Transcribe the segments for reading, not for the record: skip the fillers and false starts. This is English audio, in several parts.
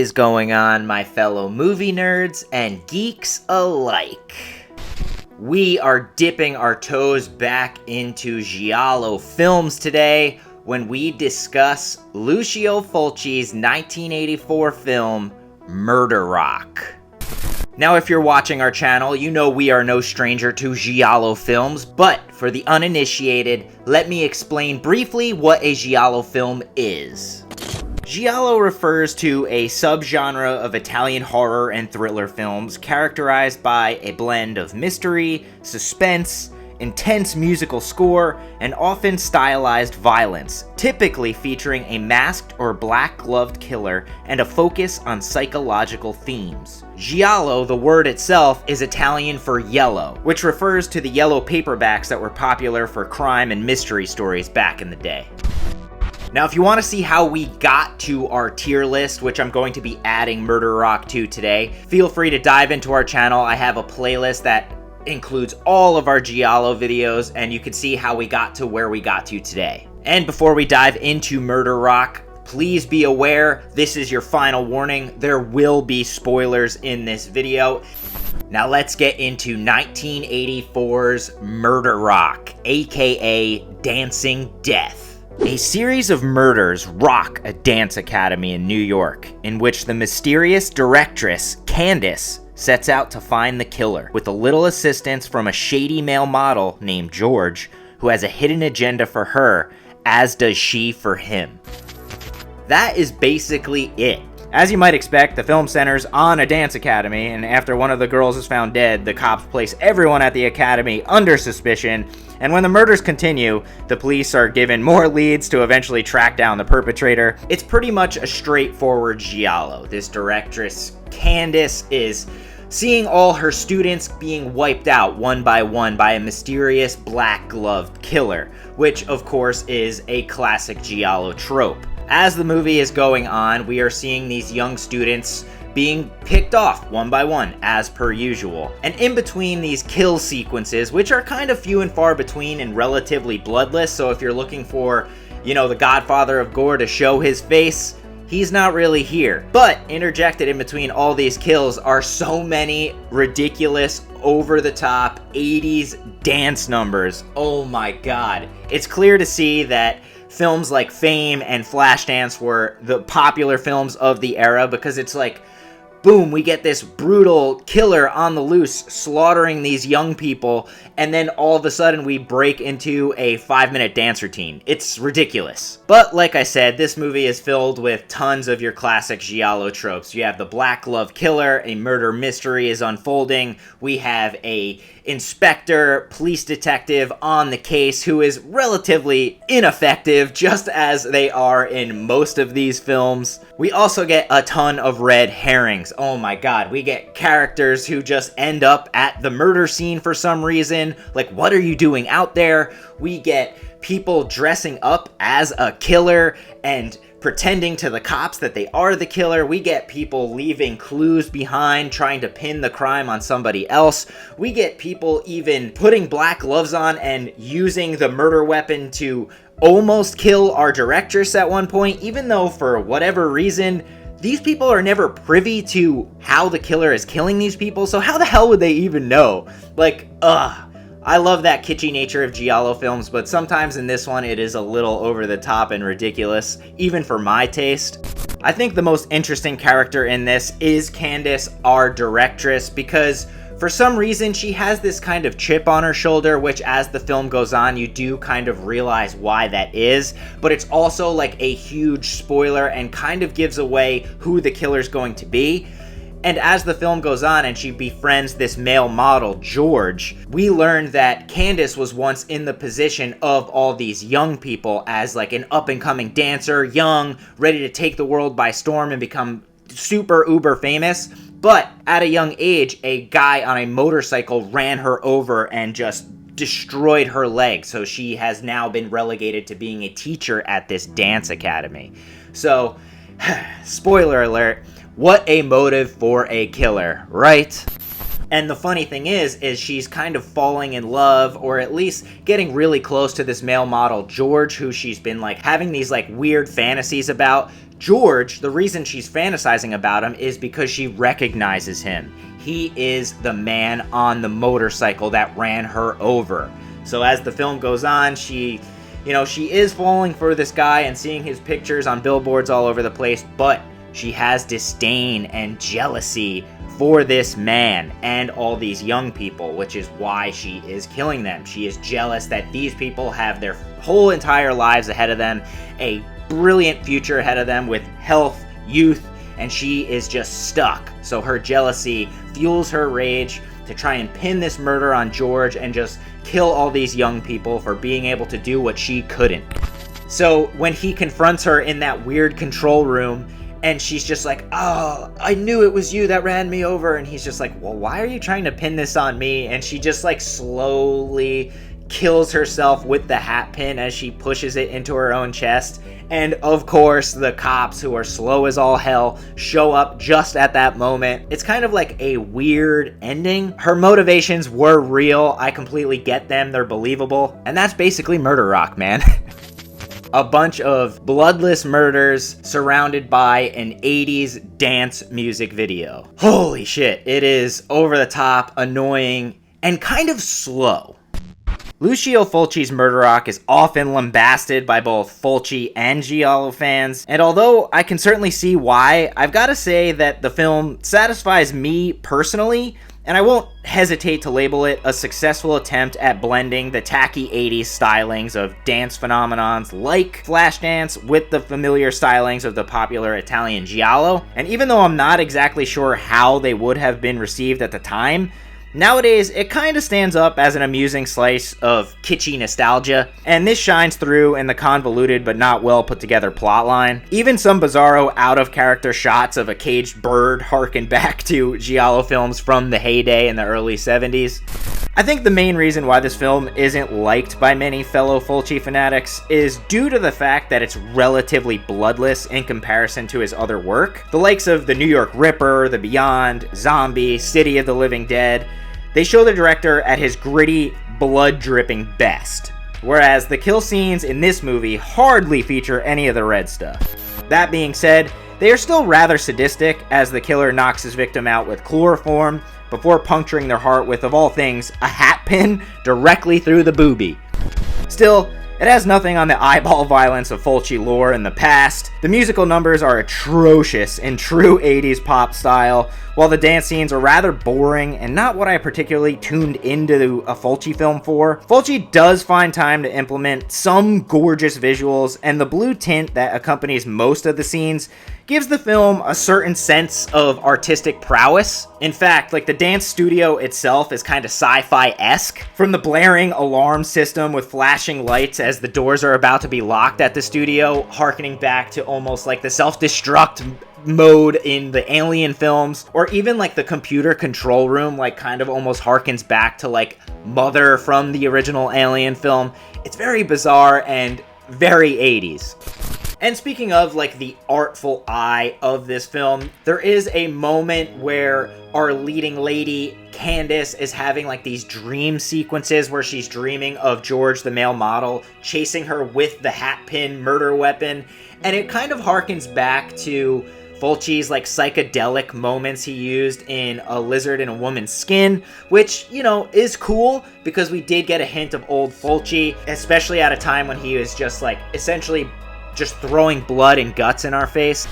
is going on, my fellow movie nerds and geeks alike? We are dipping our toes back into Giallo films today when we discuss Lucio Fulci's 1984 film, Murderock. Now, if you're watching our channel, you know we are no stranger to Giallo films, but for the uninitiated, let me explain briefly what a Giallo film is. Giallo refers to a subgenre of Italian horror and thriller films characterized by a blend of mystery, suspense, intense musical score, and often stylized violence, typically featuring a masked or black-gloved killer and a focus on psychological themes. Giallo, the word itself, is Italian for yellow, which refers to the yellow paperbacks that were popular for crime and mystery stories back in the day. Now, if you want to see how we got to our tier list, which I'm going to be adding Murderock to today, feel free to dive into our channel. I have a playlist that includes all of our Giallo videos, and you can see how we got to where we got to today. And before we dive into Murderock, please be aware, this is your final warning. There will be spoilers in this video. Now let's get into 1984's Murderock, aka Dancing Death. A series of murders rock a dance academy in New York, in which the mysterious directress, Candice, sets out to find the killer, with a little assistance from a shady male model named George, who has a hidden agenda for her, as does she for him. That is basically it. As you might expect, the film centers on a dance academy, and after one of the girls is found dead, the cops place everyone at the academy under suspicion, and when the murders continue, the police are given more leads to eventually track down the perpetrator. It's pretty much a straightforward Giallo. This directress, Candice, is seeing all her students being wiped out one by a mysterious black-gloved killer, which of course is a classic Giallo trope. As the movie is going on, we are seeing these young students being picked off one by one, as per usual. And in between these kill sequences, which are kind of few and far between and relatively bloodless, so if you're looking for, the Godfather of Gore to show his face, he's not really here. But interjected in between all these kills are so many ridiculous, over-the-top 80s dance numbers. Oh my god. It's clear to see that films like Fame and Flashdance were the popular films of the era, because it's like, boom, we get this brutal killer on the loose slaughtering these young people, and then all of a sudden we break into a 5-minute dance routine. It's ridiculous. But like I said, this movie is filled with tons of your classic Giallo tropes. You have the black glove killer, a murder mystery is unfolding, we have a inspector, police detective on the case who is relatively ineffective, just as they are in most of these films. We also get a ton of red herrings. Oh my god, we get characters who just end up at the murder scene for some reason. Like, what are you doing out there? We get people dressing up as a killer and pretending to the cops that they are the killer. We get people leaving clues behind, trying to pin the crime on somebody else. We get people even putting black gloves on and using the murder weapon to almost kill our directress at one point, even though for whatever reason, these people are never privy to how the killer is killing these people, so how the hell would they even know? Like, I love that kitschy nature of Giallo films, but sometimes in this one it is a little over the top and ridiculous, even for my taste. I think the most interesting character in this is Candice, our directress, because for some reason she has this kind of chip on her shoulder, which as the film goes on you do kind of realize why that is, but it's also like a huge spoiler and kind of gives away who the killer's going to be. And as the film goes on and she befriends this male model, George, we learn that Candice was once in the position of all these young people as like an up-and-coming dancer, young, ready to take the world by storm and become super uber famous. But at a young age, a guy on a motorcycle ran her over and just destroyed her leg. So she has now been relegated to being a teacher at this dance academy. So, spoiler alert, what a motive for a killer, right? And the funny thing is she's kind of falling in love, or at least getting really close to this male model, George, who she's been like having these like weird fantasies about, George, the reason she's fantasizing about him is because she recognizes him. He is the man on the motorcycle that ran her over. So as the film goes on, she is falling for this guy and seeing his pictures on billboards all over the place, but she has disdain and jealousy for this man and all these young people, which is why she is killing them. She is jealous that these people have their whole entire lives ahead of them, a brilliant future ahead of them with health, youth, and she is just stuck. So her jealousy fuels her rage to try and pin this murder on George and just kill all these young people for being able to do what she couldn't. So when he confronts her in that weird control room, and she's just like, oh, I knew it was you that ran me over. And he's just like, well, why are you trying to pin this on me? And she just like slowly kills herself with the hat pin as she pushes it into her own chest. And of course, the cops, who are slow as all hell, show up just at that moment. It's kind of like a weird ending. Her motivations were real. I completely get them. They're believable. And that's basically Murderock, man. A bunch of bloodless murders surrounded by an 80s dance music video. Holy shit, it is over the top, annoying, and kind of slow. Lucio Fulci's Murderock is often lambasted by both Fulci and Giallo fans, and although I can certainly see why, I've got to say that the film satisfies me personally, and I won't hesitate to label it a successful attempt at blending the tacky 80s stylings of dance phenomenons like Flashdance with the familiar stylings of the popular Italian Giallo. And even though I'm not exactly sure how they would have been received at the time, nowadays, it kind of stands up as an amusing slice of kitschy nostalgia, and this shines through in the convoluted but not well put together plotline. Even some bizarro out-of-character shots of a caged bird harken back to Giallo films from the heyday in the early 70s. I think the main reason why this film isn't liked by many fellow Fulci fanatics is due to the fact that it's relatively bloodless in comparison to his other work. The likes of The New York Ripper, The Beyond, Zombie, City of the Living Dead, they show the director at his gritty, blood-dripping best, whereas the kill scenes in this movie hardly feature any of the red stuff. That being said, they are still rather sadistic, as the killer knocks his victim out with chloroform before puncturing their heart with, of all things, a hat pin directly through the boobie. Still, it has nothing on the eyeball violence of Fulci lore in the past. The musical numbers are atrocious in true 80s pop style, while the dance scenes are rather boring and not what I particularly tuned into a Fulci film for. Fulci does find time to implement some gorgeous visuals, and the blue tint that accompanies most of the scenes gives the film a certain sense of artistic prowess. In fact, like, the dance studio itself is kind of sci-fi-esque. From the blaring alarm system with flashing lights as the doors are about to be locked at the studio, harkening back to almost like the self-destruct mode in the Alien films, or even like the computer control room, like kind of almost harkens back to like Mother from the original Alien film. It's very bizarre and very 80s. And speaking of like the artful eye of this film, there is a moment where our leading lady, Candice, is having like these dream sequences where she's dreaming of George, the male model, chasing her with the hat pin murder weapon. And it kind of harkens back to Fulci's like psychedelic moments he used in A Lizard in a Woman's Skin, which, you know, is cool because we did get a hint of old Fulci, especially at a time when he was just like essentially just throwing blood and guts in our face.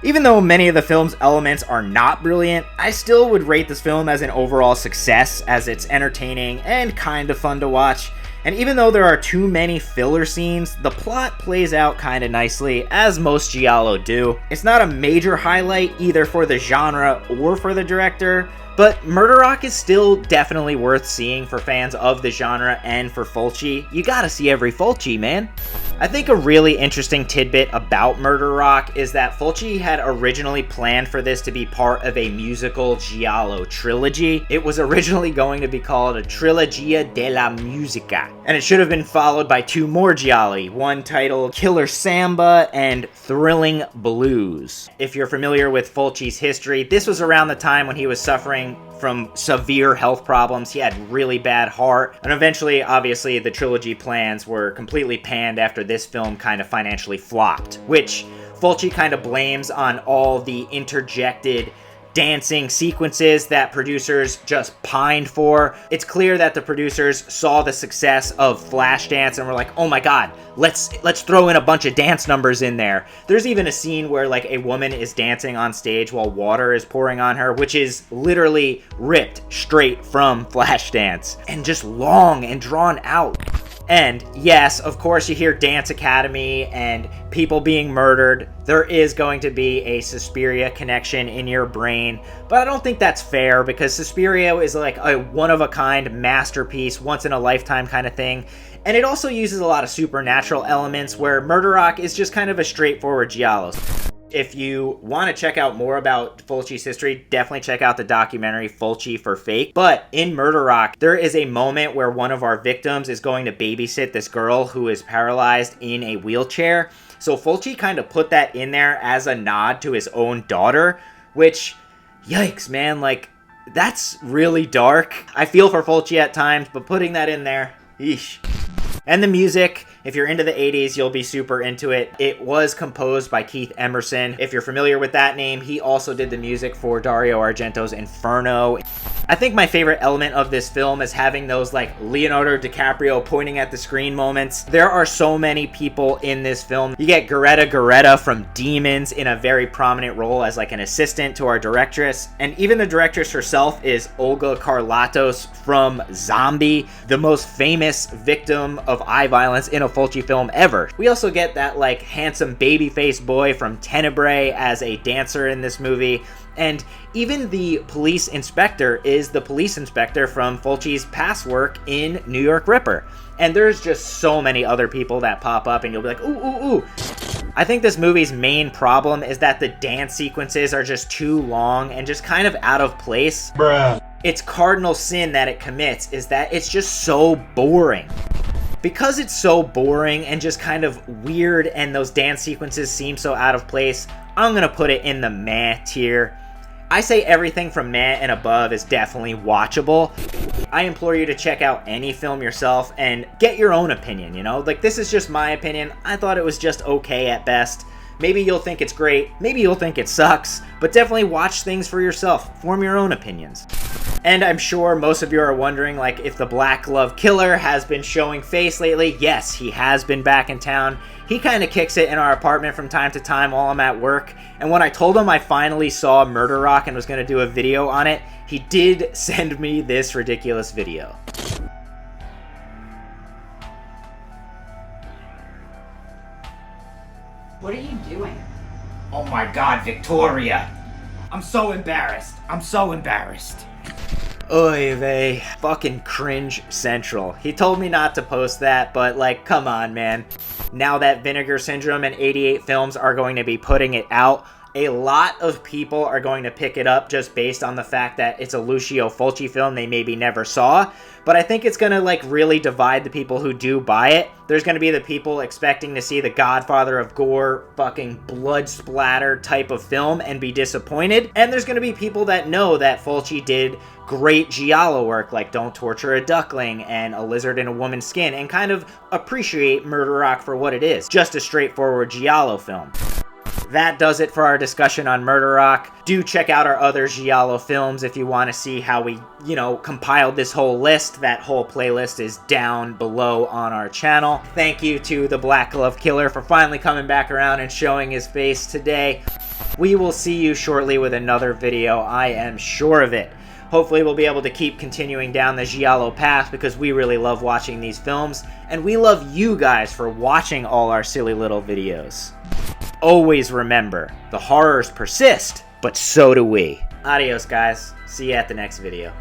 Even though many of the film's elements are not brilliant, I still would rate this film as an overall success, as it's entertaining and kind of fun to watch. And even though there are too many filler scenes, the plot plays out kind of nicely, as most Giallo do. It's not a major highlight either for the genre or for the director, but Murderock is still definitely worth seeing for fans of the genre and for Fulci. You gotta see every Fulci, man. I think a really interesting tidbit about Murderock is that Fulci had originally planned for this to be part of a musical Giallo trilogy. It was originally going to be called a Trilogia della Musica, and it should have been followed by two more Gialli, one titled Killer Samba and Thrilling Blues. If you're familiar with Fulci's history, this was around the time when he was suffering from severe health problems. He had really bad heart, and eventually, obviously, the trilogy plans were completely panned after this film kind of financially flopped, which Fulci kind of blames on all the interjected dancing sequences that producers just pined for. It's clear that the producers saw the success of Flashdance and were like, oh my god, let's throw in a bunch of dance numbers in there. There's even a scene where like a woman is dancing on stage while water is pouring on her, which is literally ripped straight from Flashdance and just long and drawn out. And yes, of course you hear Dance Academy and people being murdered. There is going to be a Suspiria connection in your brain, but I don't think that's fair because Suspiria is like a one-of-a-kind masterpiece, once-in-a-lifetime kind of thing. And it also uses a lot of supernatural elements where Murderock is just kind of a straightforward giallo. If you want to check out more about Fulci's history, definitely check out the documentary Fulci for Fake. But in Murderock, there is a moment where one of our victims is going to babysit this girl who is paralyzed in a wheelchair. So Fulci kind of put that in there as a nod to his own daughter, which, yikes, man, like, that's really dark. I feel for Fulci at times, but putting that in there, yeesh. And the music, if you're into the 80s, you'll be super into it. It was composed by Keith Emerson. If you're familiar with that name, he also did the music for Dario Argento's Inferno. I think my favorite element of this film is having those like Leonardo DiCaprio pointing at the screen moments. There are so many people in this film. You get Garetta from Demons in a very prominent role as like an assistant to our directress. And even the directress herself is Olga Karlatos from Zombie, the most famous victim of eye violence in a Fulci film ever. We also get that like handsome babyface boy from Tenebrae as a dancer in this movie. And even the police inspector is the police inspector from Fulci's past work in New York Ripper. And there's just so many other people that pop up and you'll be like, ooh, ooh, ooh. I think this movie's main problem is that the dance sequences are just too long and just kind of out of place. Bruh. Its cardinal sin that it commits is that it's just so boring. Because it's so boring and just kind of weird and those dance sequences seem so out of place, I'm gonna put it in the meh tier. I say everything from meh and above is definitely watchable. I implore you to check out any film yourself and get your own opinion, you know? Like, this is just my opinion. I thought it was just okay at best. Maybe you'll think it's great, maybe you'll think it sucks, but definitely watch things for yourself. Form your own opinions. And I'm sure most of you are wondering, like, if the Black Glove Killer has been showing face lately. Yes, he has been back in town. He kind of kicks it in our apartment from time to time while I'm at work. And when I told him I finally saw Murderock and was going to do a video on it, he did send me this ridiculous video. What are you doing? Oh my god, Victoria. I'm so embarrassed. I'm so embarrassed. Oy vey. Fucking cringe central. He told me not to post that, but like, come on, man. Now that Vinegar Syndrome and 88 Films are going to be putting it out, a lot of people are going to pick it up just based on the fact that it's a Lucio Fulci film they maybe never saw. But I think it's going to like really divide the people who do buy it. There's going to be the people expecting to see the Godfather of Gore fucking blood splatter type of film and be disappointed. And there's going to be people that know that Fulci did great giallo work like Don't Torture a Duckling and A Lizard in a Woman's Skin and kind of appreciate Murderock for what it is. Just a straightforward giallo film. That does it for our discussion on Murderock. Do check out our other giallo films if you want to see how we, compiled this whole list. That whole playlist is down below on our channel. Thank you to the Black Glove Killer for finally coming back around and showing his face today. We will see you shortly with another video, I am sure of it. Hopefully we'll be able to keep continuing down the giallo path because we really love watching these films, and we love you guys for watching all our silly little videos. Always remember, the horrors persist, but so do we. Adios, guys. See you at the next video.